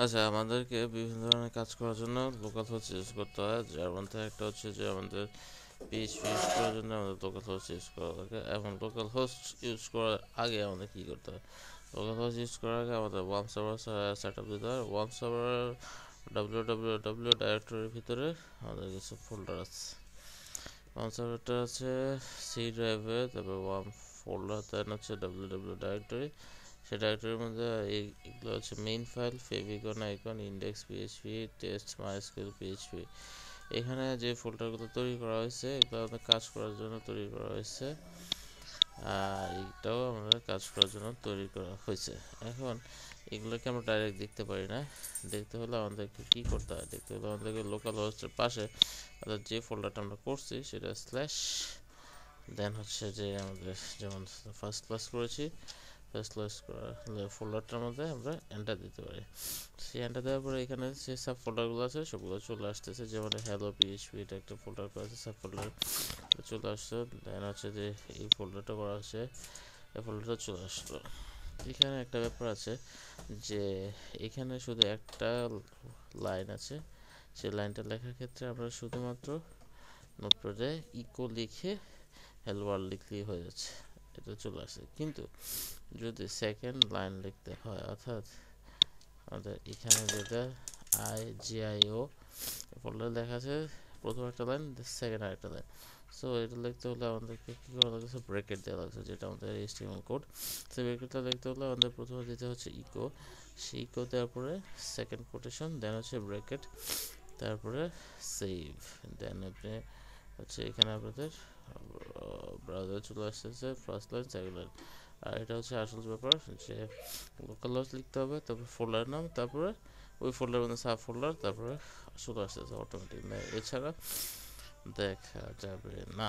আচ্ছা, আমাদেরকে বিভিন্ন ধরনের কাজ করার জন্য লোকাল হোস্ট ইউজ করতে হয়, যার মধ্যে একটা হচ্ছে যে আমাদের পিএইচপি ইউজ করার জন্য আমাদের লোকাল হোস্ট ইউজ করা লাগে। এবং লোকাল হোস্ট ইউজ করার আগে আমাদের কী করতে হয়? লোকাল হোস্ট ইউজ করার আগে আমাদের ওয়ার্ম সার্ভার সেট আপ দিতে হয়। ওয়ার্ম সার্ভার www ডাইরেক্টরির ভিতরে আমাদের কিছু ফোল্ডার আছে। ওয়ার্ম সার্ভারটা আছে সি ড্রাইভে, তারপর ওয়ার্ম ফোল্ডার, দেন হচ্ছে www ডাইরেক্টরি। সেই ডাইরেক্টরির মধ্যে এগুলো হচ্ছে main file, favicon icon, index PHP, test MySQL PHP. এখানে যে ফোল্ডারগুলো তৈরি করা হয়েছে এগুলো আমাদের কাজ করার জন্য তৈরি করা হয়েছে, আর এইটাও আমাদের কাজ করার জন্য তৈরি করা হয়েছে। এখন এগুলোকে আমরা ডাইরেক্ট দেখতে পারি না। দেখতে হলে আমাদেরকে কী করতে হয়? দেখতে হলে আমাদেরকে লোকাল হোস্টের পাশে অর্থাৎ যে ফোল্ডারটা আমরা করছি সেটা স্ল্যাশ, দেন হচ্ছে যে আমাদের যেমন ফার্স্ট ক্লাস করেছি, ফার্স্ট ক্লাস ফোল্ডারটার মধ্যে আমরা এন্টার দিতে পারি। সেই এন্টার দেওয়ার পরে এখানে যে সাব ফোল্ডারগুলো আছে সবগুলো চলে আসতেছে। যেমন হ্যালো পিএইচপি, এটা একটা ফোল্ডার করা আছে, সাব ফোল্ডার চলে আসছে। দেন হচ্ছে যে এই ফোল্ডারটা করা আছে, এই ফোল্ডারটা চলে আসলো। এখানে একটা ব্যাপার আছে যে এখানে শুধু একটা লাইন আছে, সেই লাইনটা লেখার ক্ষেত্রে আমরা শুধুমাত্র নোটপ্যাডে ইকো লিখে হ্যালো ওয়ার্ল্ড লিখলেই হয়ে যাচ্ছে, এটা চলে আসে। কিন্তু যদি সেকেন্ড লাইন লিখতে হয়, অর্থাৎ আমাদের এখানে যেটা IGIO ফোল্ডার লেখা আছে, প্রথম একটা লাইন, সেকেন্ড আরেকটা লাইন। সো এটা লিখতে হলে আমাদেরকে কী করা লাগছে? ব্র্যাকেট দেওয়া লাগছে, যেটা আমাদের HTML কোড। সেই ব্র্যাকেটটা লিখতে হলে আমাদের প্রথমে দিতে হচ্ছে ইকো, সেই ইকো দেওয়ার পরে সেকেন্ড কোটেশন, দেন হচ্ছে ব্র্যাকেট, তারপরে সেভ। দেন আপনি হচ্ছে এখানে আপনাদের ব্রাউজারে চলে আসতেছে ফার্স্ট লাইন, সেকেন্ড লাইন। আর এটা হচ্ছে আসল ব্যাপার যে লোকাল হোস্ট লিখতে হবে, তারপর ফোল্ডার নাম, তারপরে ওই ফোল্ডার মধ্যে সাব ফোল্ডার, তারপরে চলে আসতেছে অটোমেটিক। এছাড়া দেখা যাবে না।